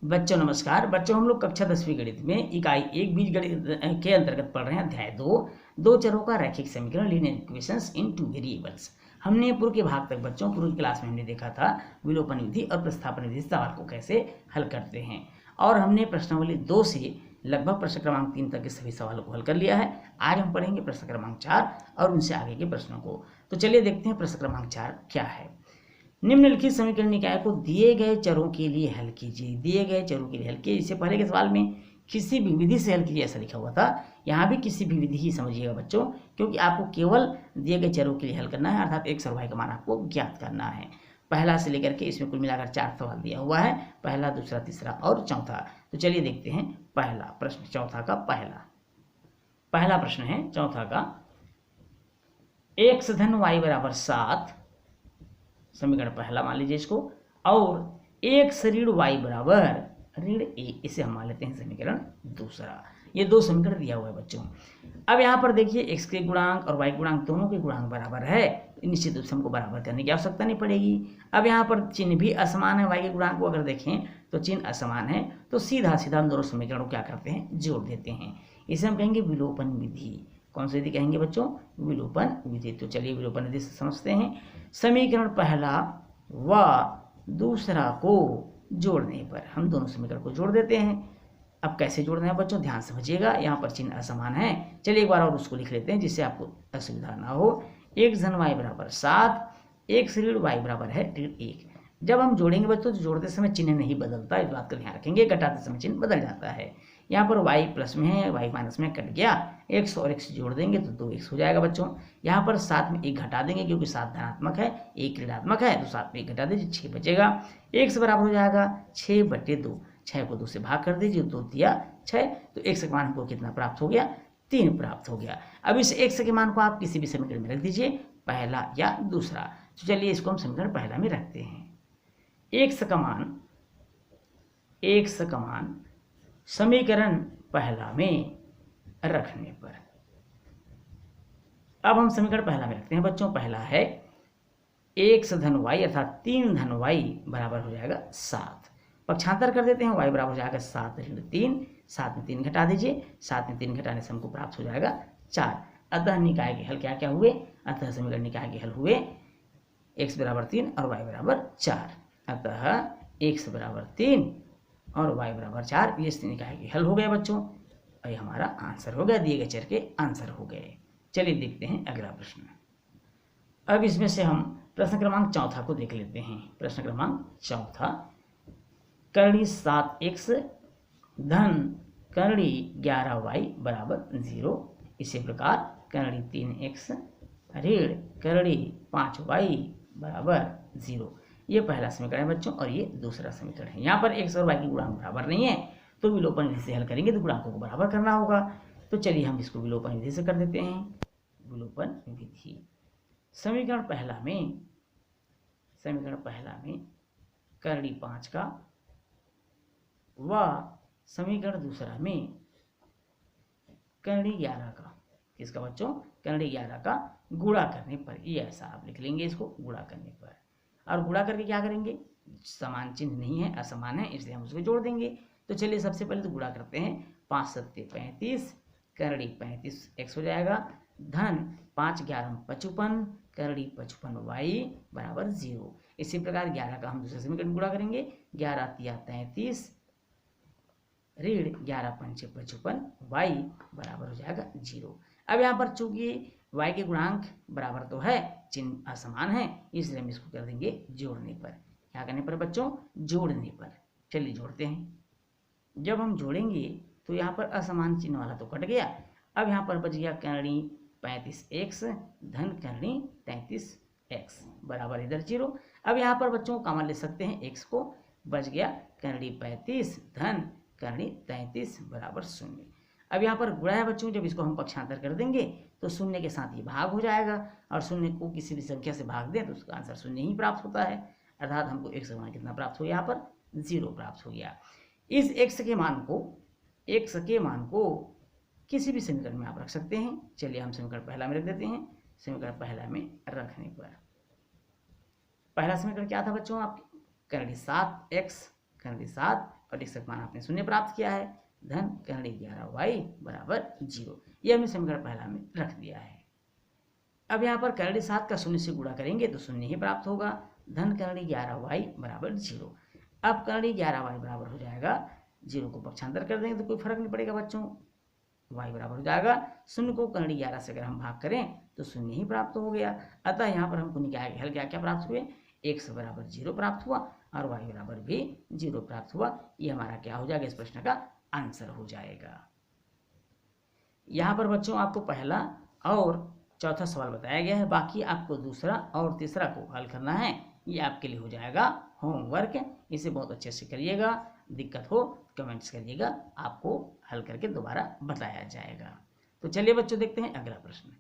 बच्चों नमस्कार। बच्चों हम लोग कक्षा 10वीं गणित में इकाई 1 बीजगणित के अंतर्गत पढ़ रहे हैं अध्याय 2 दो चरों का रैखिक समीकरण लीनियर इक्वेशंस इन टू वेरिएबल्स। हमने पूर्व के भाग तक बच्चों पूर्व क्लास में हमने देखा था विलोपन विधि और प्रतिस्थापन विधि से सवाल को कैसे हल करते हैं और हमने प्रश्नावली 2 से लगभग प्रश्न क्रमांक 3 तक के सभी सवालों को हल कर लिया है। आज हम पढ़ेंगे प्रश्न क्रमांक 4 और उनसे आगे के प्रश्नों को। तो चलिए देखते हैं प्रश्न क्रमांक 4 क्या है। निम्नलिखित समीकरण निकाय को दिए गए चरों के लिए हल कीजिए। दिए गए चरों के लिए हल कीजिए। इससे पहले के सवाल में किसी भी विधि से हल कीजिए ऐसा लिखा हुआ था, यहाँ भी किसी भी विधि ही समझिएगा बच्चों, क्योंकि आपको केवल दिए गए चरों के लिए हल करना है, अर्थात x और y का मान आपको ज्ञात करना है। पहला से लेकर के इसमें कुल मिलाकर 4 सवाल दिया हुआ है, पहला, दूसरा, तीसरा और चौथा। तो चलिए देखते हैं पहला प्रश्न, चौथा का पहला प्रश्न है चौथा का। x धन y बराबर 7, समीकरण पहला मान लीजिए इसको, और x ऋण y बराबर ऋण a, इसे हम मान लेते हैं समीकरण दूसरा। ये दो समीकरण दिया हुआ है बच्चों। अब यहाँ पर देखिए x के गुणांक और y गुणांक दोनों के गुणांक बराबर है, निश्चित रूप से हमको बराबर करने की आवश्यकता नहीं पड़ेगी। अब यहाँ पर चिन्ह भी असमान है, y के गुणांक को अगर देखें तो चिन्ह असमान है, तो सीधा सीधा हम दोनों समीकरणों को क्या करते हैं, जोड़ देते हैं। इसे हम कहेंगे विलोपन विधि। कौन सी विधि कहेंगे बच्चों, विलोपन विधि। तो चलिए विलोपन विधि से समझते हैं। समीकरण पहला व दूसरा को जोड़ने पर हम दोनों समीकरण को जोड़ देते हैं। अब कैसे जोड़ना है बच्चों, ध्यान समझिएगा, यहाँ पर चिन्ह असमान है। चलिए एक बार और उसको लिख लेते हैं जिससे आपको असुविधा ना हो। x धन y बराबर 7, x ऋण y बराबर है ऋण 1। जब हम जोड़ेंगे बच्चों तो जोड़ते समय चिन्ह नहीं बदलता, इस बात का ध्यान रखेंगे। घटाते समय चिन्ह बदल जाता है। यहाँ पर y प्लस में है, y माइनस में कट गया, x और x जोड़ देंगे तो 2x हो जाएगा बच्चों। यहाँ पर 7 में 1 घटा देंगे क्योंकि 7 धनात्मक है, 1 ऋणात्मक है, तो 7 में 1 घटा दीजिए, 6 बचेगा। x बराबर हो जाएगा 6/2। 6 को 2 से भाग कर दीजिए, 2 दिया 6, तो x का मान हमको कितना प्राप्त हो गया, 3 प्राप्त हो गया। अब इस x के मान को आप किसी भी समीकरण में रख दीजिए, पहला या दूसरा। तो चलिए इसको हम समीकरण पहला में रखते हैं। x का मान समीकरण पहला में रखने पर, अब हम समीकरण पहला में रखते हैं बच्चों। पहला है x धन y अर्थात 3 धन y बराबर हो जाएगा 7। पक्षांतर कर देते हैं, y बराबर हो जाएगा 7 ऋण 3, 7 में 3 घटा दीजिए, 7 में 3 घटाने से हमको प्राप्त हो जाएगा 4। अतः निकाय के हल क्या क्या हुए, अतः समीकरण निकाय के हल हुए x बराबर 3 और y बराबर 4। अतः x बराबर 3 और y बराबर 4, ये निकाय के हल हो गए बच्चों। और ये हमारा आंसर हो गया, दिए गए चर के आंसर हो गए। चलिए देखते हैं अगला प्रश्न। अब इसमें से हम प्रश्न क्रमांक चौथा को देख लेते हैं। प्रश्न क्रमांक चौथा, करणी 7x धन करणी 11y बराबर 0। इसी प्रकार करणी 3x ऋण करणी 5y बराबर 0। ये पहला समीकरण है बच्चों और ये दूसरा समीकरण है। यहाँ पर x और y के गुणांक बराबर नहीं है, तो विलोपन विधि से हल करेंगे तो गुणांकों को बराबर करना होगा। तो चलिए हम इसको विलोपन विधि से कर देते हैं। विलोपन विधि, समीकरण पहला में करणी 5 का व समीकरण दूसरा में करणी 11 का, किसका बच्चों, करणी 11 का गुणा करने पर, ये ऐसा आप लिख लेंगे इसको, गुणा करने पर। और गुणा करके क्या करेंगे, समान चिन्ह नहीं है, असमान है, इसलिए हम उसको जोड़ देंगे। तो चलिए सबसे पहले तो गुणा करते हैं। 5 7 35, करणी 35x हो जाएगा, धन 5 11 55, करणी 55y बराबर 0। इसी प्रकार 11 का हम दूसरे समीकरण गुणा करेंगे। 11 3 33 ऋण 11 5 55, y बराबर हो जाएगा 0। अब यहाँ पर चूंकि y के गुणांक बराबर तो है, चिन्ह असमान है, इसलिए हम इसको कर देंगे जोड़ने पर। क्या करने पर बच्चों, जोड़ने पर। चलिए जोड़ते हैं। जब हम जोड़ेंगे तो यहाँ पर असमान चिन्ह वाला तो कट गया। अब यहाँ पर बच गया करणी 35x धन करणी 33x बराबर इधर 0। अब यहाँ पर बच्चों कॉमन ले सकते हैं x को, बच गया करणी 35 धन करणी 33 बराबर 0। अब यहाँ पर गुणा है बच्चों, जब इसको हम पक्षांतर कर देंगे तो 0 के साथ ही भाग हो जाएगा, और 0 को किसी भी संख्या से भाग दें तो उसका आंसर 0 ही प्राप्त होता है। अर्थात हमको x का मान कितना प्राप्त हो गया, यहाँ पर 0 प्राप्त हो गया। इस x के मान को किसी भी समीकरण में आप रख सकते हैं। चलिए हम समीकरण पहला में रख देते हैं। समीकरण पहला में रखने पर पहला समीकरण क्या था बच्चों, आपकी करणी 7x करणी 7 और x का मान आपने शून्य प्राप्त किया है, धन करणी 11y बराबर 0। ये हमने समीकरण पहला में रख दिया है। अब यहाँ पर करणी 7 का शून्य से गुणा करेंगे तो शून्य ही प्राप्त होगा, धन करणी 11y बराबर 0। अब करणी 11y बराबर हो जाएगा 0 को पक्षांतर कर देंगे तो कोई फर्क नहीं पड़ेगा बच्चों, y बराबर हो जाएगा शून्य को करणी 11 से अगर हम भाग करें तो शून्य ही प्राप्त हो गया। अतः यहाँ पर हमको निकाय हल क्या क्या प्राप्त हुए, x बराबर 0 प्राप्त हुआ और y बराबर भी 0 प्राप्त हुआ। ये हमारा क्या हो जाएगा, इस प्रश्न का आंसर हो जाएगा। यहाँ पर बच्चों आपको पहला और चौथा सवाल बताया गया है, बाकी आपको दूसरा और तीसरा को हल करना है। ये आपके लिए हो जाएगा होमवर्क, इसे बहुत अच्छे से करिएगा, दिक्कत हो कमेंट्स करिएगा, आपको हल करके दोबारा बताया जाएगा। तो चलिए बच्चों देखते हैं अगला प्रश्न।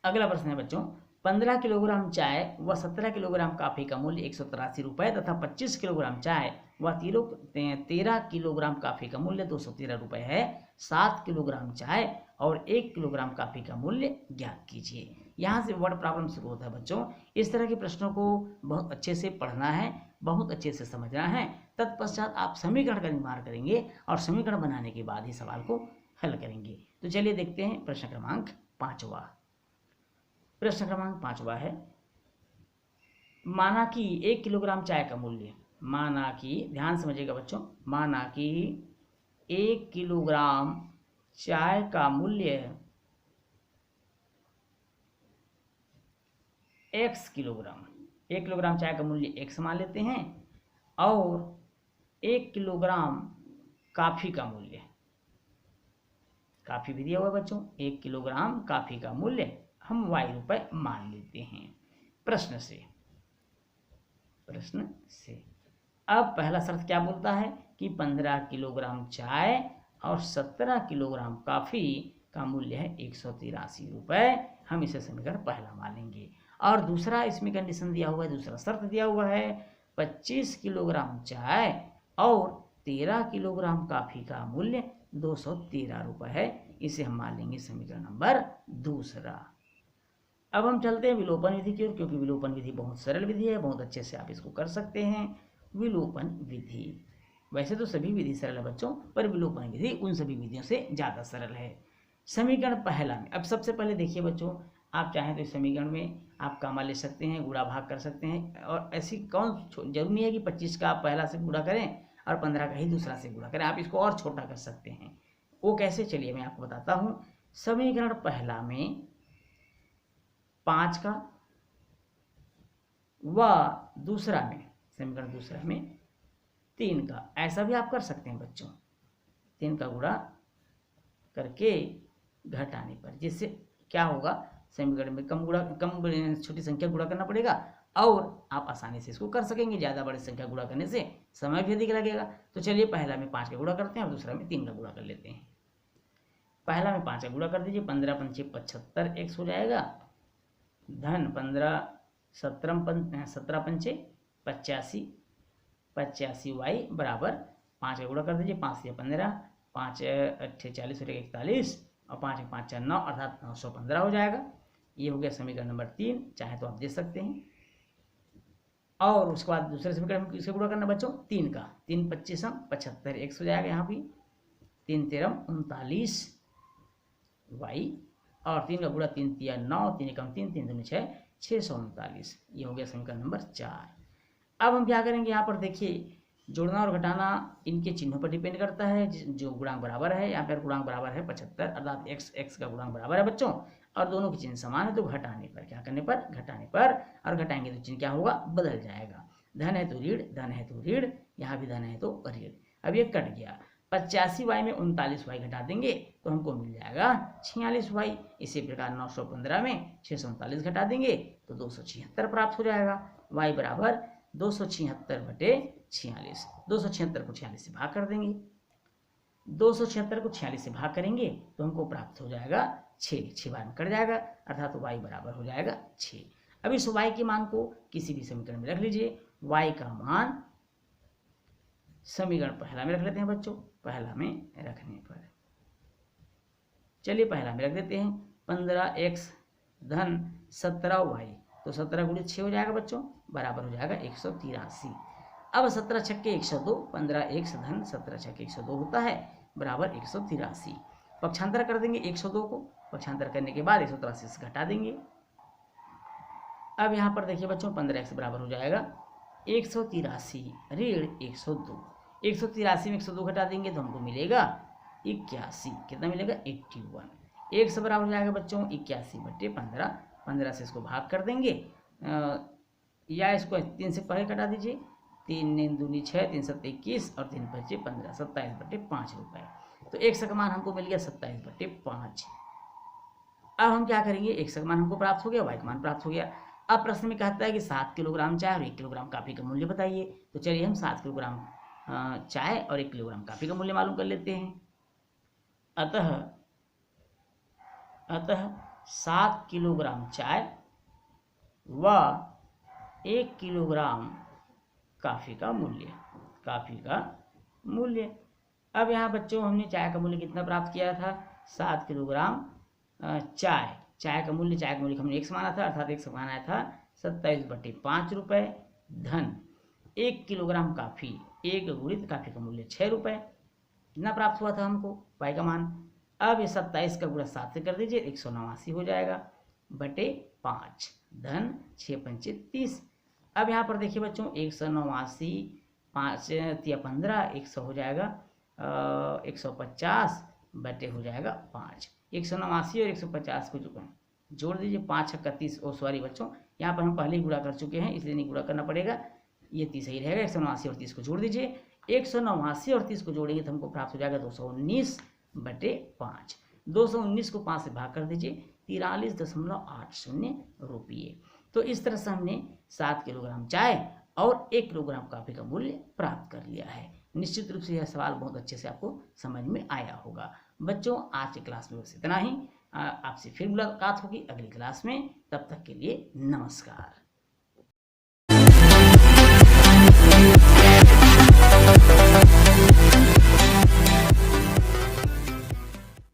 अगला प्रश्न है बच्चों, 15 किलोग्राम चाय व 17 किलोग्राम कॉफी का मूल्य 183 रुपये तथा 25 किलोग्राम चाय व 13 किलोग्राम कॉफी का मूल्य 213 रुपये है। 7 किलोग्राम चाय और 1 किलोग्राम कॉफी का मूल्य ज्ञात कीजिए। यहाँ से वर्ड प्रॉब्लम शुरू होता है बच्चों। इस तरह के प्रश्नों को बहुत अच्छे से पढ़ना है, बहुत अच्छे से समझना है, तत्पश्चात आप समीकरण का निर्माण करेंगे और समीकरण बनाने के बाद ही सवाल को हल करेंगे। तो चलिए देखते हैं प्रश्न क्रमांक 5वां। प्रश्न क्रमांक 5वां है, माना कि 1 किलोग्राम चाय का मूल्य, माना कि, ध्यान समझिएगा बच्चों, माना कि 1 किलोग्राम चाय का मूल्य x किलोग्राम, 1 किलोग्राम चाय का मूल्य x मान लेते हैं और 1 किलोग्राम कॉफी का मूल्य, कॉफी भी दिया हुआ है बच्चों, 1 किलोग्राम कॉफी का मूल्य हम y रुपए मान लेते हैं प्रश्न से। अब पहला शर्त क्या बोलता है कि 15 किलोग्राम चाय और 17 किलोग्राम कॉफी का मूल्य है 183 रुपये। हम इसे समीकरण पहला मान लेंगे। और दूसरा इसमें कंडीशन दिया हुआ है, दूसरा शर्त दिया हुआ है 25 किलोग्राम चाय और 13 किलोग्राम कॉफी का मूल्य 213 रुपये है। इसे हम मान लेंगे समीकरण नंबर दूसरा। अब हम चलते हैं विलोपन विधि की ओर, क्योंकि विलोपन विधि बहुत सरल विधि है, बहुत अच्छे से आप इसको कर सकते हैं। विलोपन विधि, वैसे तो सभी विधि सरल है बच्चों, पर विलोपन विधि उन सभी विधियों से ज़्यादा सरल है। समीकरण पहला में, अब सबसे पहले देखिए बच्चों, आप चाहें तो इस समीकरण में आप कामा ले सकते हैं, गुणा भाग कर सकते हैं, और ऐसी कौन जरूरी नहीं है कि 25 का आप पहला से गुणा करें और 15 का ही दूसरा से गुणा करें, आप इसको और छोटा कर सकते हैं। वो कैसे, चलिए मैं आपको बताता हूँ। समीकरण पहला में 5 का व दूसरा में, समीकरण दूसरा में 3 का, ऐसा भी आप कर सकते हैं बच्चों। 3 का गुणा करके घटाने पर, जिससे क्या होगा, समीकरण में कम छोटी संख्या गुणा करना पड़ेगा और आप आसानी से इसको कर सकेंगे। ज़्यादा बड़ी संख्या गुणा करने से समय भी अधिक लगेगा। तो चलिए पहला में 5 का गुणा करते हैं और दूसरा में 3 का गुणा कर लेते हैं। पहला में 5 का गुणा कर दीजिए, 15 पंचे 75 x हो जाएगा, धन 15 17 पंचे 85 y बराबर 5 का गुणा कर दीजिए, 5 से 15, 5 8 40 हो जाएगा 41 और 5 5 4 9 अर्थात 915 हो जाएगा। ये हो गया समीकरण नंबर 3, चाहे तो आप दे सकते हैं। और उसके बाद दूसरे समीकरण में किसका गुणा करना बच्चों, 3 का, 3 25 75 x हो जाएगा, यहाँ भी 3 13 39 y और 3 का गुणा 3 3 9, 3 कम 3 3 दूनी 6 639। ये हो गया समीकरण नंबर 4। अब हम क्या करेंगे, यहाँ पर देखिए जोड़ना और घटाना इनके चिन्हों पर डिपेंड करता है। जो गुणांक बराबर है, यहाँ पर गुणांक बराबर है 75 अर्थात x का गुणांक बराबर है बच्चों, और दोनों के चिन्ह समान है, तो घटाने पर, क्या करने पर, घटाने पर, और घटाएंगे तो चिन्ह क्या होगा, बदल जाएगा। धन है तो ऋण, धन है तो ऋण, यहाँ भी धन है तो ऋण। अब ये कट गया, 85y में 39y घटा देंगे तो हमको मिल जाएगा 46y। इसी प्रकार 915 में 639 घटा देंगे तो 276 प्राप्त हो जाएगा। y बराबर 276 बटे 46, 276 को 46 से भाग कर देंगे, 276 को 46 से भाग करेंगे तो हमको प्राप्त हो जाएगा 6 बार में कट जाएगा, अर्थात तो y बराबर हो जाएगा 6। अब इस y के मान को किसी भी समीकरण में रख लीजिए। y का मान समीकरण पहला में रख लेते हैं बच्चों, पहला में रखने पर, चलिए पहला में रख देते हैं 15x धन 17y, तो 17 गुणित 6 हो जाएगा बच्चों, बराबर हो जाएगा 183। अब 17 छक्के 102, 15 एक धन 17 छक्के 102 होता है बराबर 183। पक्षांतर कर देंगे 102 को, पक्षांतर करने के बाद 183 से घटा देंगे। अब यहाँ पर देखिए बच्चों 15x बराबर हो जाएगा 183 ऋण 102। 183 में 102 घटा देंगे तो हमको मिलेगा 81। कितना मिलेगा 81। एक से बराबर हो जाएगा बच्चों 81/15। 15 से इसको भाग कर देंगे या इसको 3 से पहले कटा दीजिए। 3 दूनी 6, 3 7 21 और 3 5 15, 27/5 रुपये। तो एक का मान हमको मिल गया 27/5। अब हम क्या करेंगे, एक का मान हमको प्राप्त हो गया, वाई का मान प्राप्त हो गया। अब प्रश्न में कहता है कि 7 किलोग्राम चाय और 1 किलोग्राम काफ़ी का मूल्य बताइए। तो चलिए हम 7 किलोग्राम चाय और 1 किलोग्राम काफ़ी का मूल्य मालूम कर लेते हैं। अतः 7 किलोग्राम चाय व 1 किलोग्राम काफ़ी का मूल्य। अब यहाँ बच्चों हमने चाय का मूल्य कितना प्राप्त किया था, 7 किलोग्राम चाय का मूल्य हमने 1 माना था, अर्थात 1 माना था 27/5 रुपये धन 1 किलोग्राम काफ़ी, 1 गुणित काफ़ी का मूल्य 6 रुपये। कितना प्राप्त हुआ था हमको, पाई का मान। अब ये 27 का गुणा 7 से कर दीजिए, 189 हो जाएगा बटे 5 धन 6 पंचे 30। अब यहाँ पर देखिए बच्चों 189 5 या 15 100 हो जाएगा 150 बटे हो जाएगा 5। 189 और 150 को जोड़ दीजिए, 5 छक्का 30। ओ सॉरी बच्चों, यहाँ पर हम पहले ही गुणा कर चुके हैं इसलिए नहीं गुणा करना पड़ेगा, ये 30 ही रहेगा। 189 और 30 को जोड़ दीजिए, 189 और 30 को जोड़ेंगे तो हमको प्राप्त हो जाएगा 219/5। 219 को 5 से भाग कर दीजिए, 43.80 रुपये। तो इस तरह से हमने 7 किलोग्राम चाय और 1 किलोग्राम काफ़ी का मूल्य प्राप्त कर लिया है। निश्चित रूप से यह सवाल बहुत अच्छे से आपको समझ में आया होगा। बच्चों आज की क्लास में बस इतना ही। आपसे फिर मुलाकात होगी अगली क्लास में, तब तक के लिए नमस्कार।